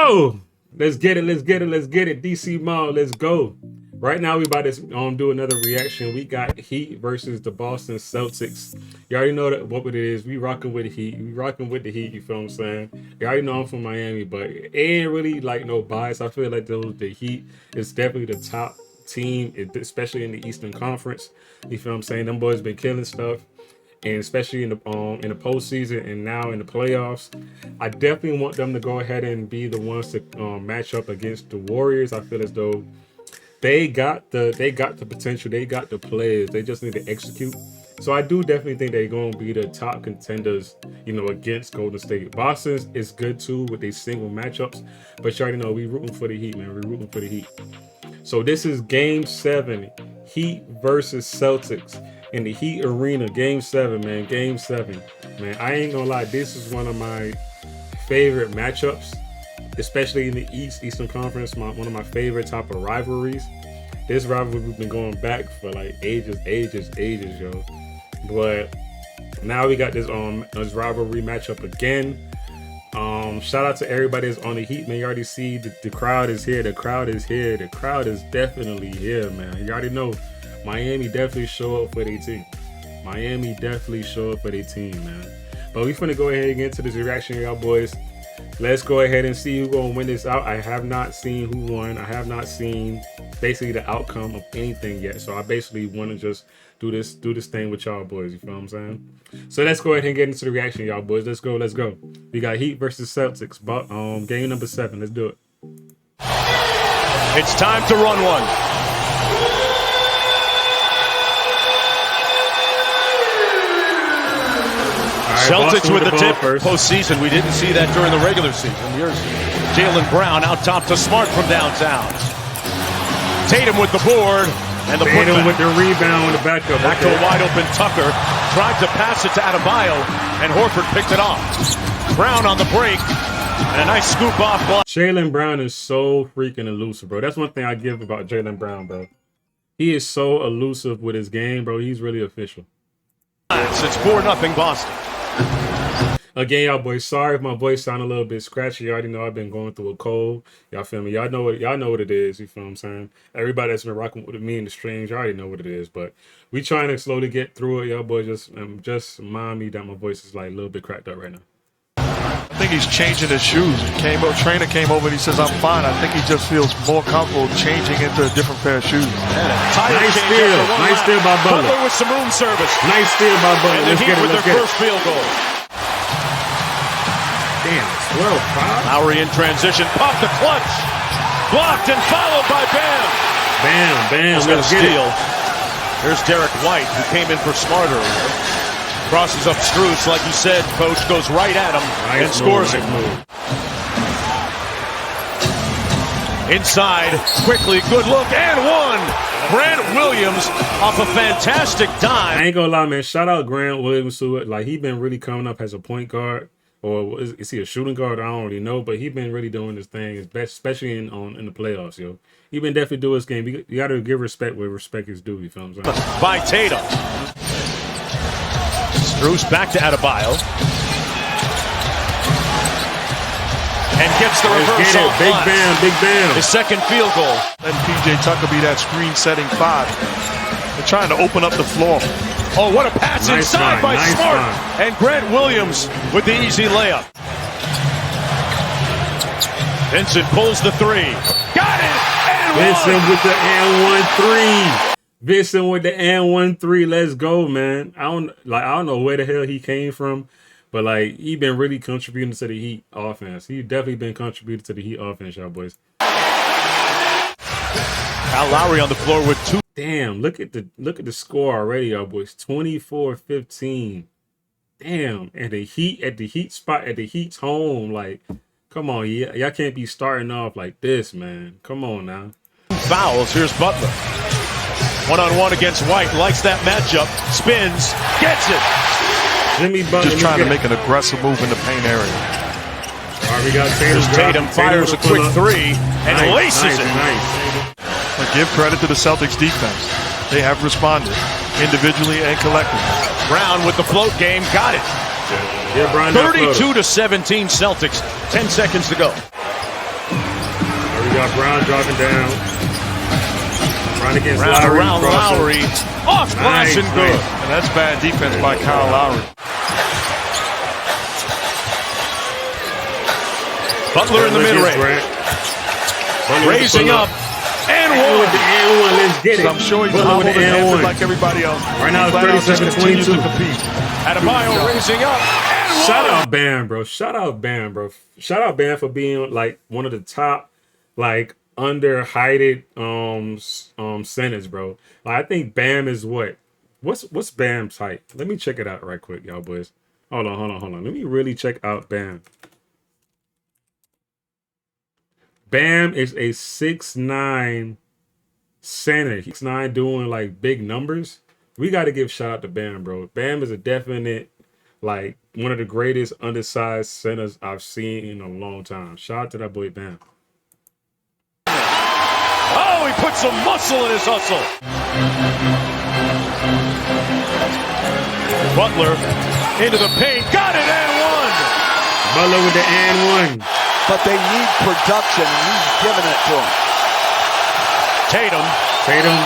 go. Let's get it. Let's get it. Let's get it. DC Mall. Let's go. Right now, we about to do another reaction. We got Heat versus the Boston Celtics. You already know what it is. We rocking with the Heat. We rocking with the Heat. You feel what I'm saying? You already know I'm from Miami, but it ain't really like no bias. I feel like the Heat is definitely the top team, especially in the Eastern Conference. You feel what I'm saying? Them boys been killing stuff, and especially in the postseason and now in the playoffs. I definitely want them to go ahead and be the ones to match up against the Warriors. I feel as though they got the potential, they got the players, they just need to execute. So I do definitely think they're going to be the top contenders, you know, against Golden State. Boston is good too with these single matchups, but you already know we rooting for the Heat, man. We're rooting for the Heat. So this is Game 7, Heat versus Celtics in the Heat Arena. Game 7, man. Game 7, man. I ain't gonna lie, this is one of my favorite matchups, especially in the Eastern Conference. One of my favorite type of rivalries. This rivalry we've been going back for like ages, yo. But now we got this rivalry matchup again. Shout out to everybody that's on the Heat, man. You already see the crowd is here. The crowd is here. The crowd is definitely here, man. You already know Miami definitely show up for their team. Miami definitely show up for their team, man. But we finna go ahead and get into this reaction, y'all boys. Let's go ahead and see who's gonna win this out. I have not seen who won. I have not seen basically the outcome of anything yet. So I basically want to just do this thing with y'all boys. You feel what I'm saying? So let's go ahead and get into the reaction, y'all boys. Let's go. Let's go. We got Heat versus Celtics. Game number 7. Let's do it. It's time to run one. Celtics with the tip. Postseason, we didn't see that during the regular season. Here's Jaylen Brown out top to Smart from downtown. Tatum with the board and the Tatum with the rebound with the backup. Back to a wide open Tucker. Tried to pass it to Adebayo, and Horford picked it off. Brown on the break, and a nice scoop off block. Jaylen Brown is so freaking elusive, bro. That's one thing I give about Jaylen Brown, bro. He is so elusive with his game, bro. He's really official. It's 4-0 Boston. Again, y'all boys, sorry if my voice sound a little bit scratchy. You already know I've been going through a cold. Y'all feel me? Y'all know what it is. You feel what I'm saying? Everybody that's been rocking with me in the streams, you already know what it is. But we trying to slowly get through it. Y'all boys just remind me that my voice is like a little bit cracked up right now. I think he's changing his shoes. Trainer came over and he says, I'm fine. I think he just feels more comfortable changing into a different pair of shoes. Nice steal. Nice steal by Butler. Butler with some room service. Nice steal by Butler. Let's get it. With their first field goal. Damn, 12-5. Lowry in transition. Pop the clutch. Blocked and followed by Bam. Bam. Let's get it. Here's Derek White, who came in for Smart earlier. Crosses up Strus, like you said, coach, goes right at him and scores it. Inside, quickly, good look, and one. Grant Williams off a fantastic dive. I ain't gonna lie, man. Shout out Grant Williams to it. Like, he been really coming up as a point guard. Or is he a shooting guard? I don't really know. But he been really doing this thing, especially in the playoffs, yo. He been definitely doing his game. You got to give respect where respect is due. You feel what I'm saying? By Tatum. Strus back to Adebayo. And gets the reverse off. Big Bam. His second field goal. Let P.J. Tucker be that screen setting 5. They're trying to open up the floor. Oh, what a pass inside by Smart. And Grant Williams with the easy layup. Vincent pulls the 3. Got it! And Vincent with the and 1-3. Vincent with the and 1-3. Let's go, man. I don't know where the hell he came from, but like he been really contributing to the Heat offense. He definitely been contributing to the Heat offense, y'all boys. Kyle Lowry on the floor with 2. Damn, look at the score already, y'all boys. 24-15. Damn, and the Heat spot at the Heat's home. Like, come on, y'all can't be starting off like this, man. Come on now. Fouls. Here's Butler. One-on-one against White. Likes that matchup. Spins. Gets it. Jimmy Butler just trying to make an aggressive move in the paint area. All right, we got Tatum fires a quick 3 and laces it. But give credit to the Celtics defense. They have responded individually and collectively. Brown with the float game. Got it. Yeah, Brian, 32-17 Celtics. 10 seconds to go. got Brown dropping down. Brown against Round Lowry. around Lowry. Off glass and good. And that's bad defense by Kyle Lowry. Butler in the mid-range. Raising up. And one. With the and one, let's get it. So I'm sure he's Butler with the and one. like everybody else. Right now it's 37-22. Adebayo raising up. Shout out Bam, bro. Shout out Bam, bro. Shout out Bam for being like one of the top, like under-heighted centers, bro. Like, I think Bam is what's Bam's height? Let me check it out right quick, y'all boys. Hold on. Let me really check out Bam. Bam is a 6'9" center. 6'9" doing like big numbers. We got to give shout out to Bam, bro. Bam is a definite, like, one of the greatest undersized centers I've seen in a long time. Shout out to that boy Bam. Oh, he put some muscle in his hustle. Butler into the paint. Got it and one. Butler with the and one. But they need production, and he's giving it to them. Tatum.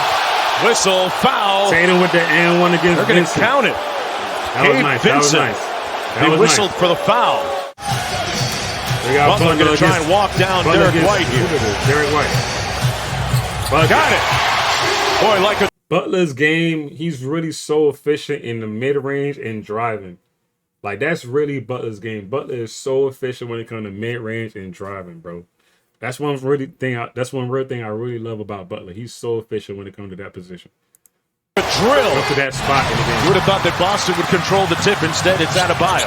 Whistle, foul. Tatum with the and one against They're going to Vincent. count it. That was nice. Vincent. He whistled for the foul. We got Butler going to try and walk down Derek White here. Derek White. Got it. Boy, like a... Butler's game, he's really so efficient in the mid-range and driving. Like, that's really Butler's game. Butler is so efficient when it comes to mid-range and driving, bro. That's one real thing I really love about Butler. He's so efficient when it comes to that position. A drill. Up to that spot in the game. You would have thought that Boston would control the tip. Instead, it's Adebayo.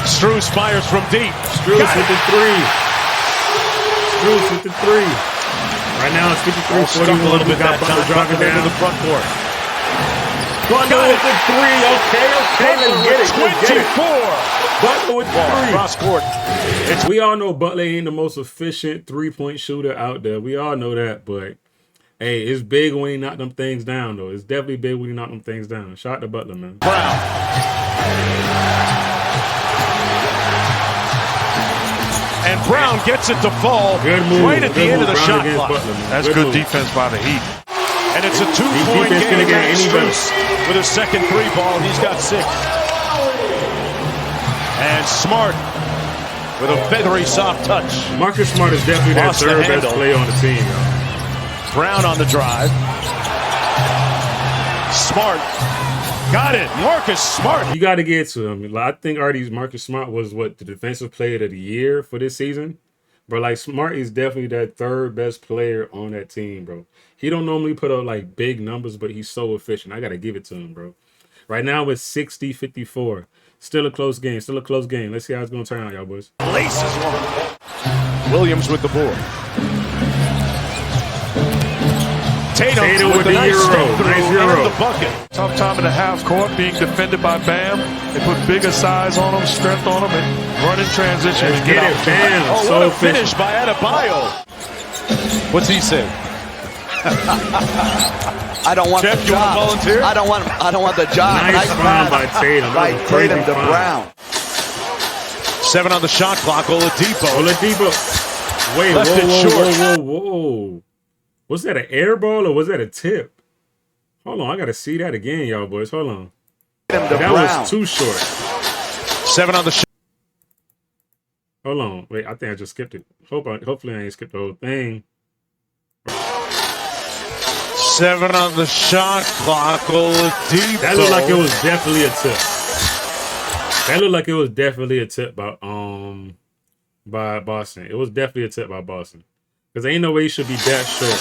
Strus fires from deep. Strus with the three. Strus with the three. Right now it's 53-41. A little bit got that Butler time. dropping down To the front court. Butler with the three. Okay. Let's get it. 24. Butler with the three. Cross court. We all know Butler ain't the most efficient three-point shooter out there. We all know that, but hey, it's big when he knock them things down, though. It's definitely big when he knock them things down. Shout out to Butler, man. Brown. And Brown gets it to fall Good move. right at the end of the shot clock. Butler, That's good defense by the Heat. And it's a 2-point defense game. gonna get any better. Strus with his second three ball. He's got 6. And Smart with a feathery soft touch. Marcus Smart is definitely their Lost the third best handle. player on the team, yo. Brown on the drive. Smart. Got it. Marcus Smart. You got to get to him. Like, I think already Marcus Smart was the defensive player of the year for this season. But like Smart is definitely that third best player on that team, bro. He don't normally put up like big numbers, but he's so efficient. I got to give it to him, bro. Right now it's 60-54. Still a close game. Let's see how it's going to turn out, y'all boys. Laces one. Williams with the board. Tatum with the nice step through and the bucket. Tough time in the half court, being defended by Bam. They put bigger size on him, strength on him, and run in transition. Let's get it, Bam. Oh, so what a efficient. finish by Adebayo. What's he say? I don't want Jeff, the you want job. to volunteer? I don't want the job. Nice foul by Tatum. By That was a crazy Tatum to foul. Brown. 7 on the shot clock. Oladipo. Wait, Left it short. whoa. Was that an air ball or was that a tip? Hold on, I got to see that again, y'all boys. Hold on. Tatum to That Brown. was too short. 7 on the shot. Hold on. Wait, I think I just skipped it. Hopefully I ain't skipped the whole thing. 7 on the shot clock. Oladipo. That looked like it was definitely a tip. By Boston. It was definitely a tip by Boston. Because ain't no way you should be that short.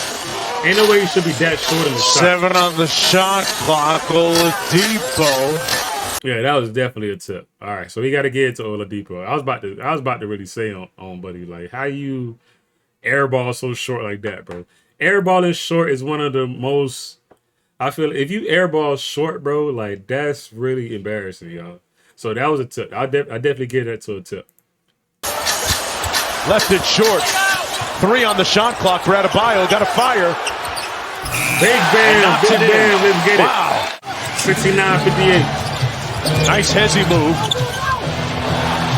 Ain't no way you should be that short in the shot. 7 on the shot clock. Oladipo. Yeah, that was definitely a tip. All right, so we got to get to Oladipo. I was about to really say on buddy, like, how you airball so short like that, bro? Airballing short is one of the most. I feel if you airball short, bro, like that's really embarrassing, y'all. So that was a tip. I definitely give that to a tip. Left it short. 3 on the shot clock for Adebayo. Got a fire. Big Bam, Big Bam, let's get wow. it. 69-58. Nice hezzy move.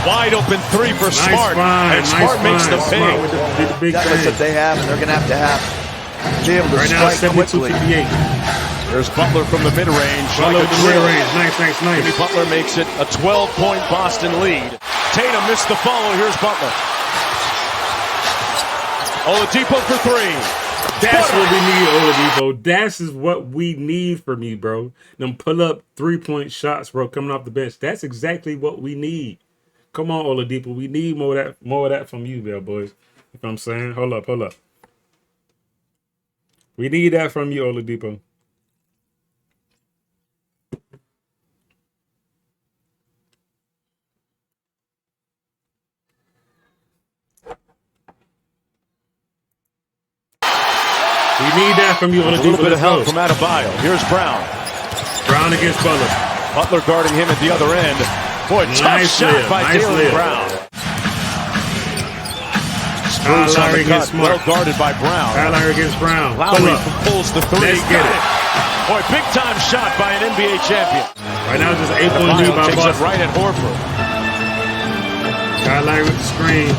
Wide open three for Smart. And Smart makes the pay. Smart with the big That's what they have, and they're going to have be able to right now, strike quickly. 72-58. There's Butler from the mid-range. Butler with the mid-range. Nice. Jimmy Butler makes it a 12-point Boston lead. Tatum missed the follow. Here's Butler. Oladipo for three. That's what we need, Oladipo. That's is what we need from you, bro. Them pull up 3-point shots, bro, coming off the bench. That's exactly what we need. Come on, Oladipo. We need more of that from you, there, boys. You know what I'm saying? Hold up. We need that from you, Oladipo. We need that from you, Oladipo. A little bit of help from Adebayo. Here's Brown. Brown against Butler. Butler guarding him at the other end. Boy, tough shot by Jaylen Brown. Spurs on the cut, well guarded by Brown. Kyle Lowry against Brown. Lowry pulls the three. Let's get it. Boy, big time shot by an NBA champion. Right now, just 8-point lead by Boston. Boston. Right at Horford. Kyle Lowry with the screen.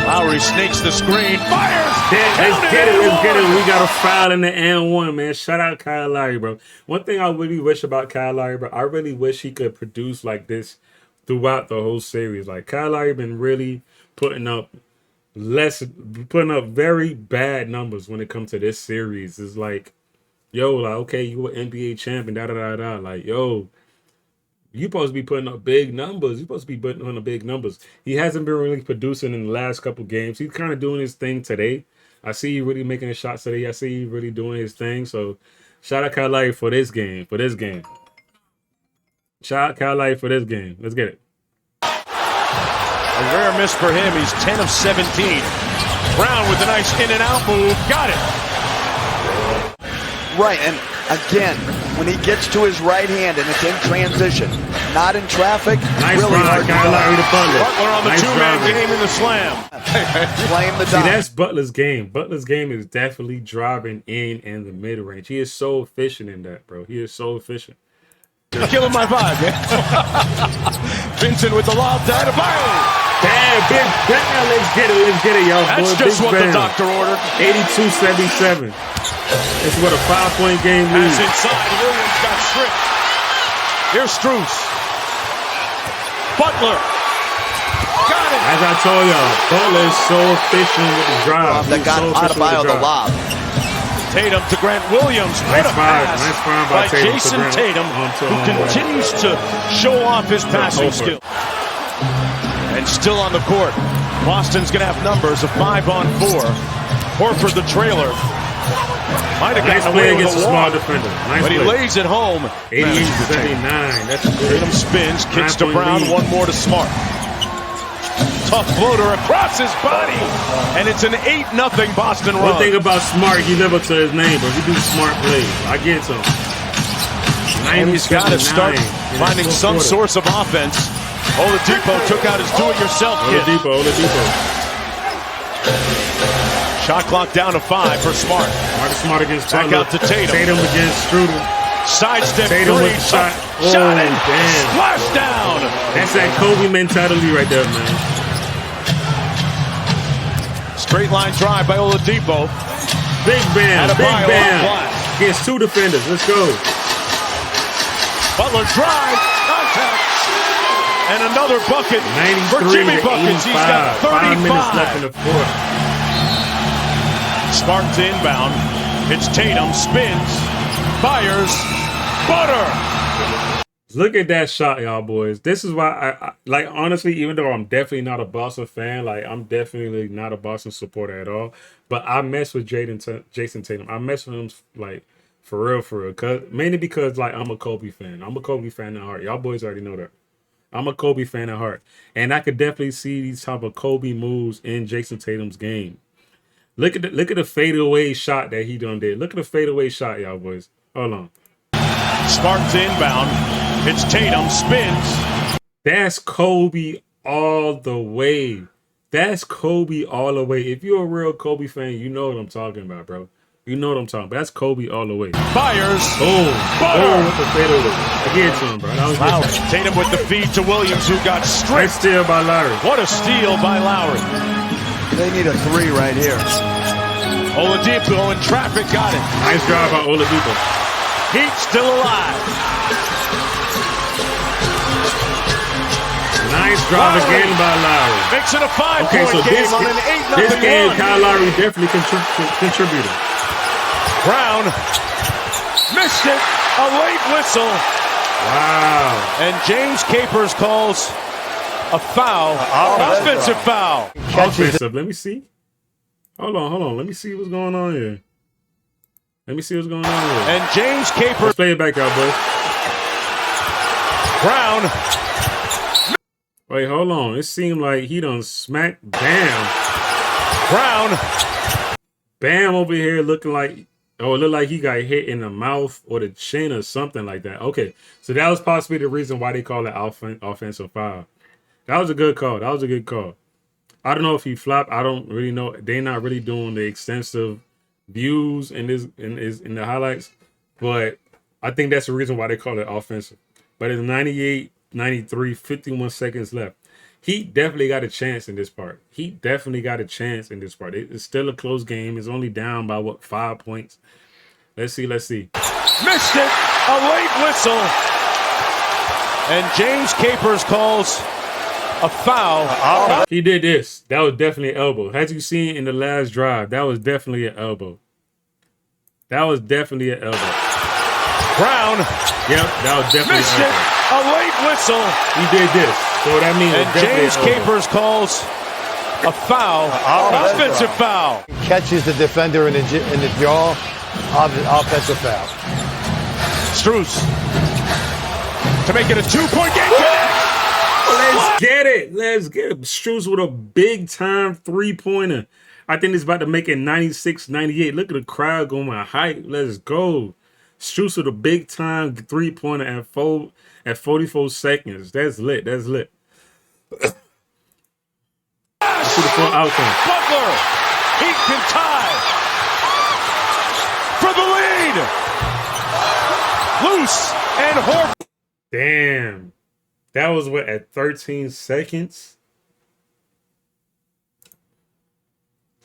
Lowry snakes the screen. Fires! Let's get it. We got a foul in the and one, man. Shout out Kyle Lowry, bro. One thing I really wish about Kyle Lowry, bro, I really wish he could produce like this throughout the whole series. Like, Kyle Lowry been really putting up very bad numbers when it comes to this series. It's like, yo, like, okay, you an NBA champion, da-da-da-da. Like, yo, you supposed to be putting up big numbers. You supposed to be putting on the big numbers. He hasn't been really producing in the last couple games. He's kind of doing his thing today. I see you really making his shots today. I see you really doing his thing. So, shout out Kyle Lowry for this game. Shout out Kyle Lowry for this game. Let's get it. A rare miss for him. He's 10 of 17. Brown with a nice in and out move. Got it. Right, and again, when he gets to his right hand and it's in transition, not in traffic, nice really hard Kyle Lowry to Butler. Butler on the nice two-man driving. game in the slam. Flame the See, dot. that's Butler's game. Butler's game is definitely driving in and the mid-range. He is so efficient in that, bro. He is so efficient. You're killing my vibe, man. Vincent with the lob to Adebayo. Damn, big bang. Let's get it, y'all. That's boy. just Big what bang. the doctor ordered. 82-77. It's what a 5-point game lead. Pass inside. Williams got stripped. Here's Strus. Butler. Got it. As I told y'all, Butler is so efficient with the drive. That got Adebayo the lob. Tatum to Grant Williams. What Nice a fire. pass Nice fire by by Tatum to Jason Grant. Tatum, who continues to show off his passing skill. And still on the court. Boston's going to have numbers of 5-on-4. Horford, the trailer. Might have Nice gotten play away with against a a small walk, defender. Nice but he play. lays it home. 88-79. That's good. Tatum spins, kicks to 9-point Brown, lead. one more to Smart. Tough floater across his body, and it's an 8-0 Boston run. One thing about Smart, he live up to his name, but he do smart plays. I get it to him. And he's got to start finding some source of offense. Oladipo took out his do-it-yourself kit. Oladipo. Shot clock down to 5 for Smart. Smart against Back Butler. out to Tatum. Tatum against Strudel. Sidestep Tatum three. with the shot. Shot Oh, and damn. splash down. That's that Kobe mentality right there, man. Straight line drive by Oladipo. Big bam. Big Adebayo on bam. glass. Against 2 defenders. Let's go. Butler drive. Contact. And another bucket for 93 Jimmy to Buckets. 85. He's got 5 minutes left in 35. the fourth. Smart to inbound. It's Tatum. Spins. Fires. Butter. Look at that shot, y'all boys. This is why I like, honestly, even though I'm definitely not a Boston fan, like I'm definitely not a Boston supporter at all, but I mess with Jason Tatum. I mess with him like for real. Mainly because like I'm a Kobe fan. I'm a Kobe fan at heart. Y'all boys already know that. I'm a Kobe fan at heart. And I could definitely see these type of Kobe moves in Jason Tatum's game. Look at the fadeaway shot that he done did. Look at the fadeaway shot, y'all boys. Hold on. Smart to inbound. It's Tatum. Spins. That's Kobe all the way. That's Kobe all the way. If you're a real Kobe fan, you know what I'm talking about, bro. You know what I'm talking about. That's Kobe all the way. Fires. Boom. Butter. Boom with the fadeaway. I give it to him, bro. That was Lowry. good. Tatum with the feed to Williams, who got Nice stripped. steal by Lowry. What a steal by Lowry. They need a 3 right here. Oladipo in traffic, got it. Nice drive by Oladipo. Heat still alive. Nice drive Lowry. again by Lowry. Makes it a 5-point Okay, so game this, on an this 8-0 game, run. Kyle Lowry definitely contributed. Brown missed it. A late whistle. Wow. And James Capers calls a foul. Offensive foul. Offensive. Let me see. Hold on. Let me see what's going on here. And James Capers. Let's play it back out, boys. Brown. Wait, hold on. It seemed like he done smacked Bam. Brown. Bam over here looking like, oh, it looked like he got hit in the mouth or the chin or something like that. Okay, so that was possibly the reason why they call it offensive foul. That was a good call. I don't know if he flopped. I don't really know. They're not really doing the extensive views in the highlights, but I think that's the reason why they call it offensive. But it's 98-93, 51 seconds left. He definitely got a chance in this part. It's still a close game. It's only down by, 5 points? Let's see. Missed it. A late whistle. And James Capers calls a foul. He did this. That was definitely an elbow. As you seen in the last drive, that was definitely an elbow. Brown. Yep, that was definitely Missed an it. elbow. A late whistle. He did this. So that means And James Capers calls a foul. Offensive foul. Catches the defender in the jaw. Offensive foul. Strus to make it a 2-point game. Let's get it. Strus with a big time 3-pointer. I think it's about to make it 96-98. Look at the crowd going hype. Let's go. Strus with a big time 3-pointer at 44 seconds. That's lit. Let's see the full outcome. Butler. Heat can tie for the lead. Loose and Horford. Damn. That was at 13 seconds?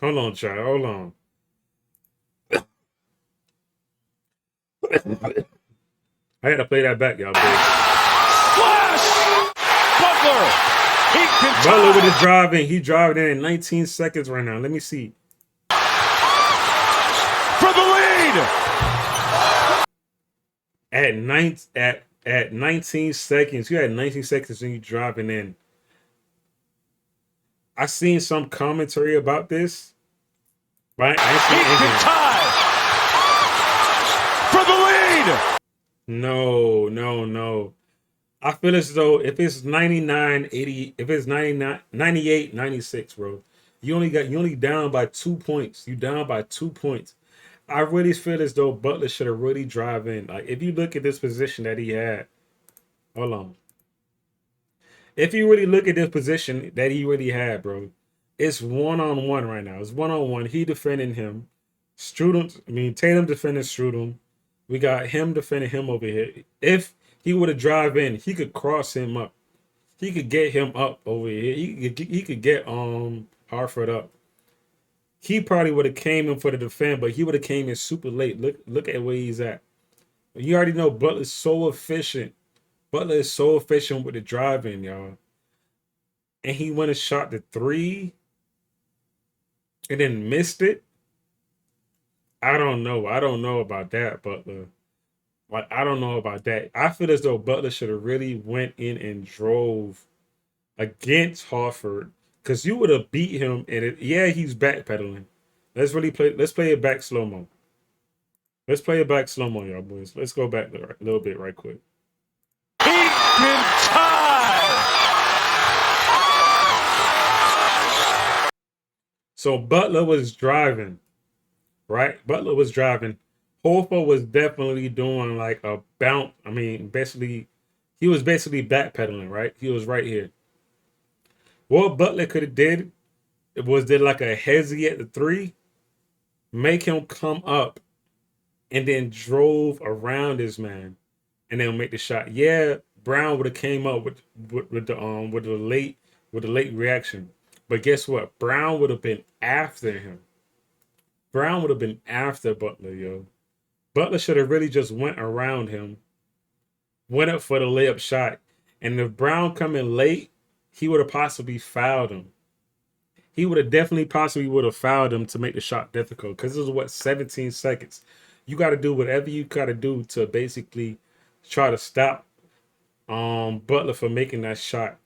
Hold on, child. Hold on. I had to play that back, y'all. Flash! Butler! He can Butler with his driving. He driving in 19 seconds right now. Let me see. For the lead! At 19 seconds. You had 19 seconds when you driving in. I seen some commentary about this. Right? I ain't seen anything. Tie for the lead. No. I feel as though if it's 99-80, if it's 98-96, bro, you only down by 2 points. You down by 2 points. I really feel as though Butler should have really drive in. Like, if you look at this position that he had, hold on. If you really look at this position that he really had, bro, it's one-on-one right now. It's one-on-one. He defending him. Tatum defending Strudel. We got him defending him over here. If he would have drive in, he could cross him up. He could get him up over here. He could get Harford up. He probably would have came in for the defend, but he would have came in super late. Look at where he's at. You already know Butler's so efficient. Butler is so efficient with the driving, y'all. And he went and shot the 3 and then missed it. I don't know about that, Butler. Like, I don't know about that. I feel as though Butler should have really went in and drove against Harford, because you would have beat him. And he's backpedaling. Let's play it back slow mo. Let's play it back slow mo, y'all boys. Let's go back a little bit right quick. He can tie. So Butler was driving, right? Butler was driving. Horford was definitely doing like a bounce. I mean, he was basically backpedaling, right? He was right here. What Butler could have did was like a hezzy at the 3 make him come up, and then drove around his man, and then make the shot. Yeah, Brown would have came up with the late reaction, but guess what? Brown would have been after him. Brown would have been after Butler, yo. Butler should have really just went around him, went up for the layup shot, and if Brown come in late, he would have possibly fouled him. He would have definitely possibly would have fouled him to make the shot difficult, because this is what, 17 seconds. You got to do whatever you got to do to basically try to stop Butler from making that shot.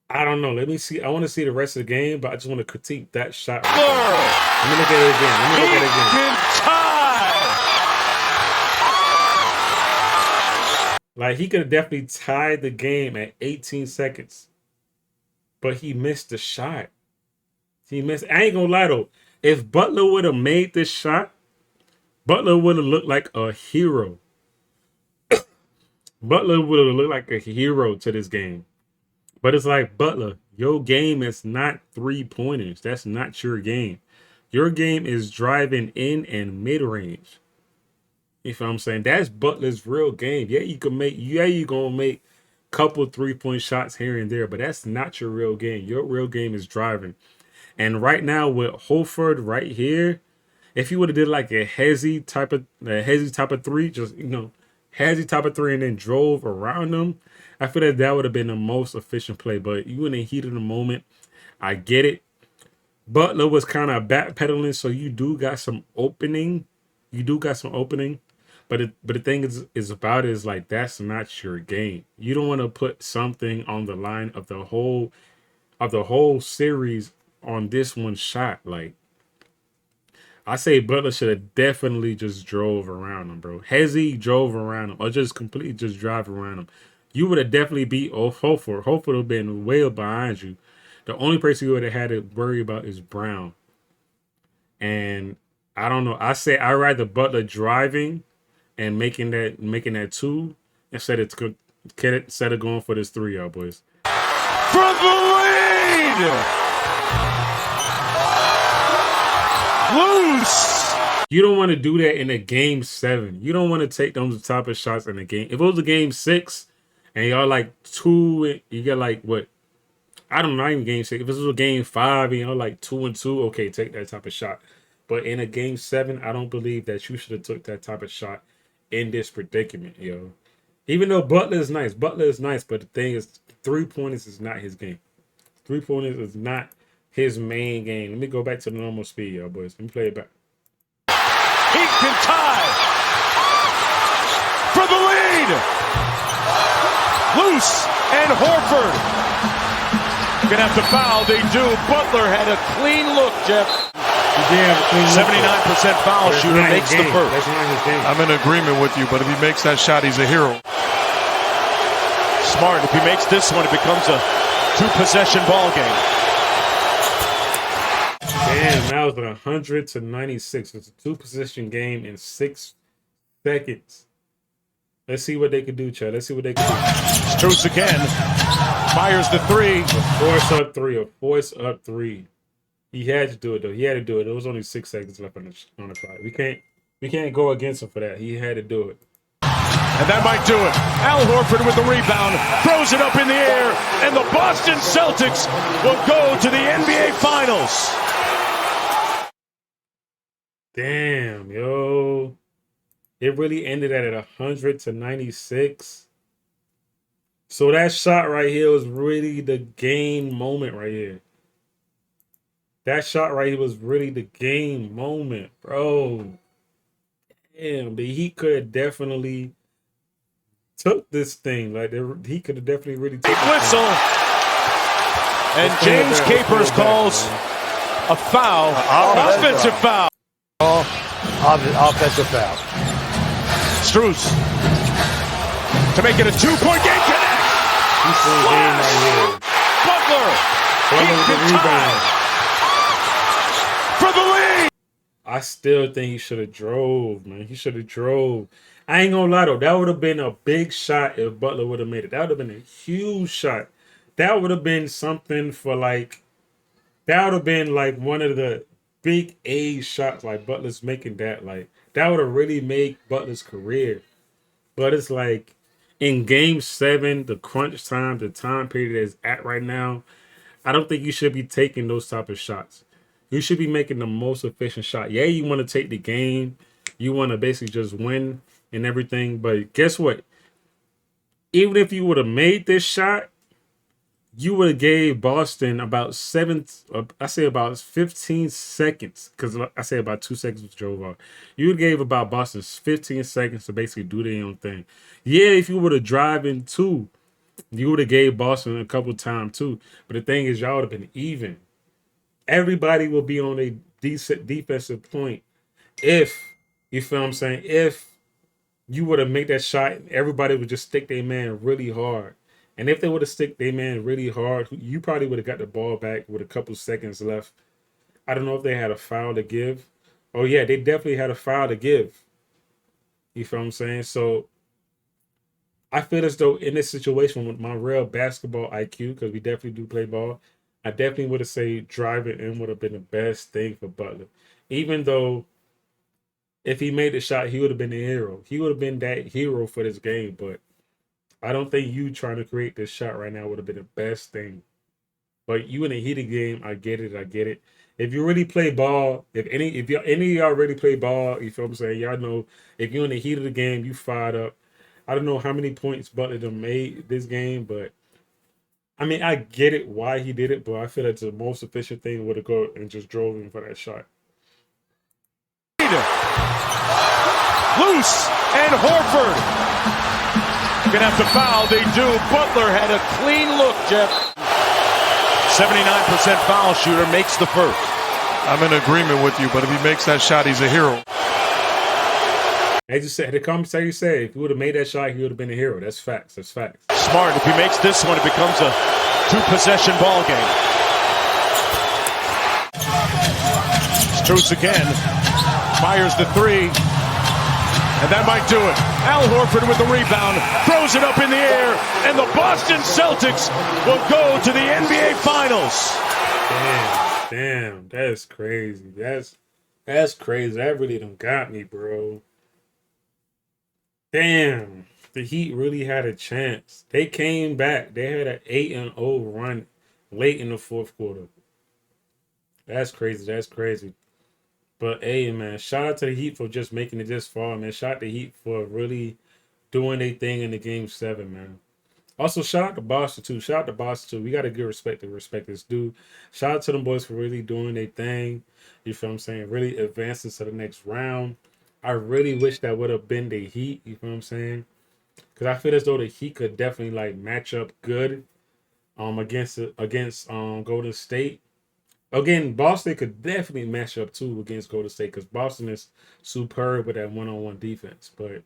I don't know. Let me see. I want to see the rest of the game, but I just want to critique that shot. Let me look at it again. Let me look at it again. Like, he could have definitely tied the game at 18 seconds. But he missed the shot. He missed. I ain't gonna lie though. If Butler would have made this shot, Butler would have looked like a hero. Butler would have looked like a hero to this game. But it's like, Butler, your game is not 3-pointers. That's not your game. Your game is driving in and mid-range. You feel what I'm saying? That's Butler's real game. Yeah, you gonna make a couple 3-point shots here and there, but that's not your real game. Your real game is driving. And right now with Horford right here, if you would have did like a hezzy type of three, just hezzy type of three, and then drove around them, I feel that would have been the most efficient play. But you in the heat of the moment, I get it. Butler was kind of backpedaling, so you do got some opening. But the thing is about it is like, that's not your game. You don't want to put something on the line of the whole series on this one shot. Like, I say Butler should have definitely just drove around him, bro. Hezzy drove around him, or just completely just drive around him. You would have definitely beat Horford. Horford would have been way behind you. The only person you would have had to worry about is Brown. And I don't know. I say I rather Butler driving and making that two instead of going for this three, y'all boys. For the lead! Loose! You don't want to do that in a game 7. You don't want to take those type of shots in a game. If it was a game 6 and y'all like 2, you get like what? I don't know, not even game 6. If this was a game 5 and y'all like 2-2, okay, take that type of shot. But in a game 7, I don't believe that you should have took that type of shot in this predicament, yo. Even though Butler is nice, but the thing is, 3-pointers is not his game. 3-pointers is not his main game. Let me go back to the normal speed, y'all boys. Let me play it back. He can tie for the lead. Loose and Horford gonna have to foul. They do. Butler had a clean look, Jeff. Yeah, 79% foul shooter makes the first. That's not his game. I'm in agreement with you, but if he makes that shot, he's a hero. Smart. If he makes this one, it becomes a 2-possession ball game. Damn, now it's 100-96. It's a 2-possession game in 6 seconds. Let's see what they could do, Chad. Let's see what they can do. Strus again. Fires the three. A force up three. He had to do it though. He had to do it. There was only 6 seconds left on the clock. We can't go against him for that. He had to do it. And that might do it. Al Horford with the rebound, throws it up in the air, and the Boston Celtics will go to the NBA Finals. Damn, yo. It really ended at 100-96. So that shot right here was really the game moment right here. That shot right here was really the game moment, bro. Damn, the Heat could have definitely took this thing. Like, he could have definitely really took this whistle. Thing. And James Capers calls a foul, offensive foul. Offensive foul. Strus to make it a 2-point game. He's the game right here. Butler with the rebound. For the lead. I still think he should have drove, man. He should have drove. I ain't gonna lie though, that would have been a big shot if Butler would have made it. That would have been a huge shot. That would have been something for like. That would have been like one of the big A shots like Butler's making that. Like, that would have really made Butler's career. But it's like in game 7, the crunch time, the time period that is at right now, I don't think you should be taking those type of shots. You should be making the most efficient shot. Yeah, you want to take the game. You want to basically just win and everything. But guess what? Even if you would have made this shot, you would have gave Boston about about 15 seconds, because I say about 2 seconds with Joe Val. You would gave about Boston 15 seconds to basically do their own thing. Yeah, if you would have driven too, you would have gave Boston a couple times too. But the thing is, y'all would have been even. Everybody will be on a decent defensive point if, you feel what I'm saying, if you would have made that shot, everybody would just stick their man really hard. And if they would have stick their man really hard, you probably would have got the ball back with a couple seconds left. I don't know if they had a foul to give. Oh, yeah, they definitely had a foul to give. You feel what I'm saying? So I feel as though in this situation with my real basketball IQ, because we definitely do play ball, I definitely would have said driving in would have been the best thing for Butler. Even though if he made the shot, he would have been the hero. He would have been that hero for this game, but I don't think you trying to create this shot right now would have been the best thing. But you in a heated game, I get it. If you really play ball, if any of y'all really play ball, you feel what I'm saying? Y'all know if you're in the heat of the game, you fired up. I don't know how many points Butler done made this game, but I mean, I get it why he did it, but I feel like the most efficient thing would have go and just drove him for that shot. Loose, and Horford gonna have to foul. They do. Butler had a clean look, Jeff. 79% foul shooter makes the first. I'm in agreement with you, but if he makes that shot, he's a hero. As you said, the commentary said if he would have made that shot, he would have been a hero. That's facts. That's facts. Smart. If he makes this one, it becomes a 2-possession ball game. Strus again. Fires the 3. And that might do it. Al Horford with the rebound. Throws it up in the air. And the Boston Celtics will go to the NBA Finals. Damn. That's crazy. That's crazy. That really done got me, bro. Damn. The Heat really had a chance. They came back. They had an 8-0 run late in the fourth quarter. That's crazy. But hey, man, shout out to the Heat for just making it this far, man. Shout out to the Heat for really doing their thing in the game 7, man. Also, shout out to Boston too. We gotta give respect to respect is due. Shout out to them boys for really doing their thing. You feel what I'm saying? Really advancing to the next round. I really wish that would have been the Heat. You feel what I'm saying? Because I feel as though the Heat could definitely like match up good against Golden State. Again, Boston could definitely match up too against Golden State because Boston is superb with that one-on-one defense. But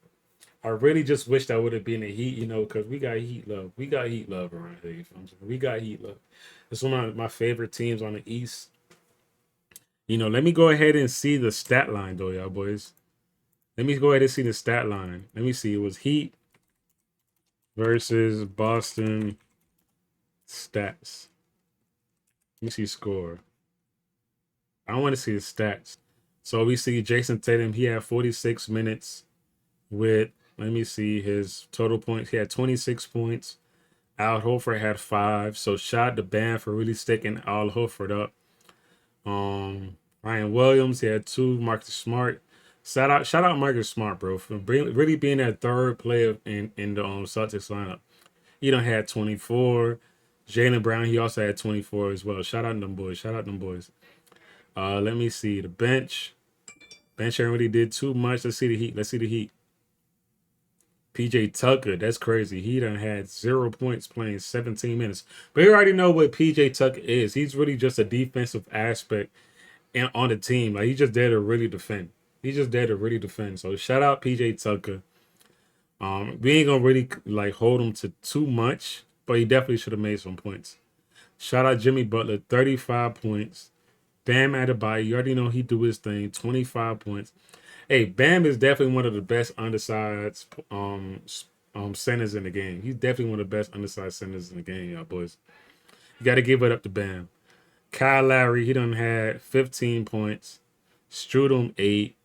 I really just wish that would have been the Heat, because we got Heat love. We got Heat love around here. You feel what I'm saying? We got Heat love. It's one of my favorite teams on the East. Let me go ahead and see the stat line though, y'all boys. Let me go ahead and see the stat line. Let me see. It was Heat versus Boston stats. Let me see score. I want to see the stats. So we see Jason Tatum. He had 46 minutes with, let me see his total points. He had 26 points. Al Horford had 5. So shout out to Bam for really sticking Al Horford up. Ryan Williams, he had 2. Marcus Smart. Shout out Marcus Smart, bro, for really being that third player in the Celtics lineup. He done had 24. Jaylen Brown, he also had 24 as well. Shout out them boys. Let me see the bench. Bench ain't really did too much. Let's see the Heat. PJ Tucker, that's crazy. He done had 0 points playing 17 minutes. But you already know what PJ Tucker is. He's really just a defensive aspect on the team. Like, he's just there to really defend. So shout out PJ Tucker. We ain't gonna really like hold him to too much, but he definitely should have made some points. Shout out Jimmy Butler, 35 points. Bam Adebayo, you already know he do his thing, 25 points. Hey, Bam is definitely one of the best undersized centers in the game. He's definitely one of the best undersized centers in the game, y'all boys. You got to give it up to Bam. Kyle Lowry, he done had 15 points. Strudel 8.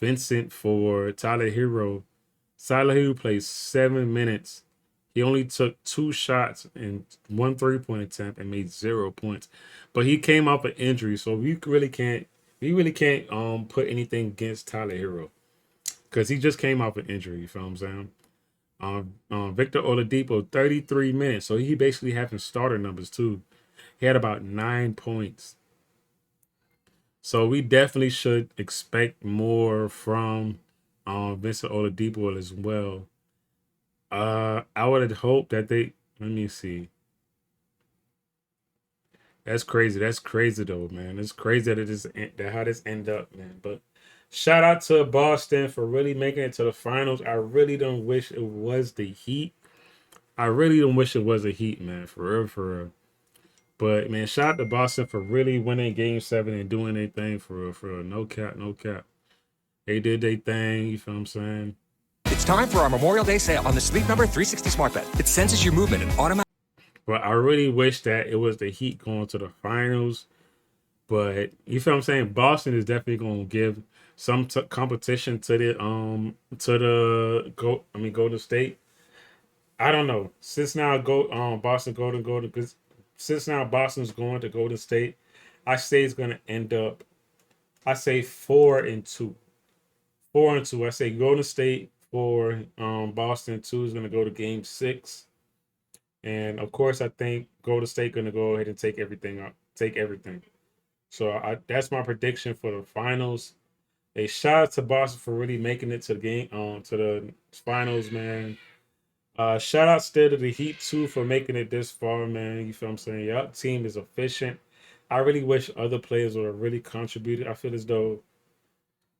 Vincent 4. Tyler Hero. Tyler Hero played 7 minutes. He only took 2 shots and 1 3-point attempt and made 0 points. But he came off an injury, so we really can't put anything against Tyler Hero. Because he just came off an injury, you feel what I'm saying? Victor Oladipo, 33 minutes. So he basically having starter numbers too. He had about 9 points. So we definitely should expect more from Vincent Oladipo as well. I would have hoped that let me see. That's crazy. That's crazy though, man. It's crazy that how this end up, man. But shout out to Boston for really making it to the finals. I really don't wish it was the Heat. I really don't wish it was the Heat, man. For real, for real. But man, shout out to Boston for really winning Game 7 and doing their thing for real, for real. No cap, no cap. They did their thing. You feel what I'm saying? It's time for our Memorial Day sale on the Sleep Number 360 smart bed. It senses your movement and automatically. But I really wish that it was the Heat going to the finals. But you feel what I'm saying? Boston is definitely going to give some competition to the Golden State. I don't know. Since now Boston's going to Golden State, I say it's going to end up. I say 4-2. 4-2. I say Golden State 4. Boston 2 is going to go to Game 6. And of course, I think Golden State going to go ahead and take everything up. Take everything. So that's my prediction for the finals. A shout out to Boston for really making it to the game, to the finals, man. Shout out still to the Heat too for making it this far, man. You feel what I'm saying? Your team is efficient. I really wish other players would have really contributed. I feel as though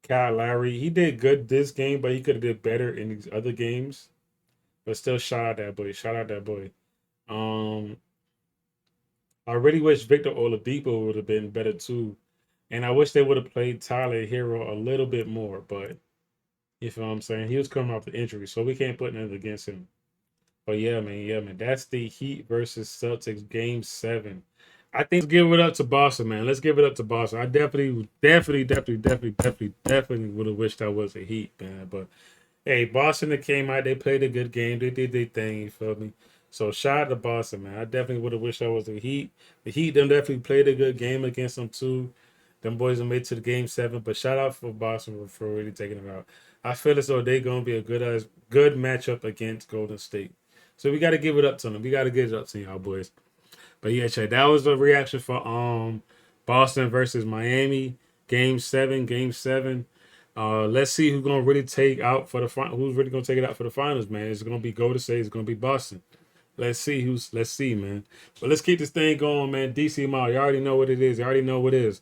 Kyle Lowry, he did good this game, but he could have did better in these other games. But still, shout out that boy. Shout out that boy. I really wish Victor Oladipo would have been better too. And I wish they would have played Tyler Hero a little bit more. But you feel what I'm saying? He was coming off the injury, so we can't put nothing against him. But yeah, man. That's the Heat versus Celtics Game 7. I think let's give it up to Boston, man. Let's give it up to Boston. I definitely would have wished I was a Heat, man. But hey, Boston that came out, they played a good game. They did their thing, you feel me? So shout out to Boston, man. I definitely would have wished I was the Heat. The Heat them definitely played a good game against them too. Them boys made it to the Game 7. But shout out for Boston for really taking it out. I feel as though they're gonna be a good matchup against Golden State. So we gotta give it up to them. We gotta give it up to y'all boys. But yeah, Chad, that was the reaction for Boston versus Miami. Game 7. Let's see who's gonna really take out for the final. Who's really gonna take it out for the finals, man? It's gonna be Golden State. It's gonna be Boston. Let's see, man. But let's keep this thing going, man. DC Mall, you already know what it is. You already know what it is.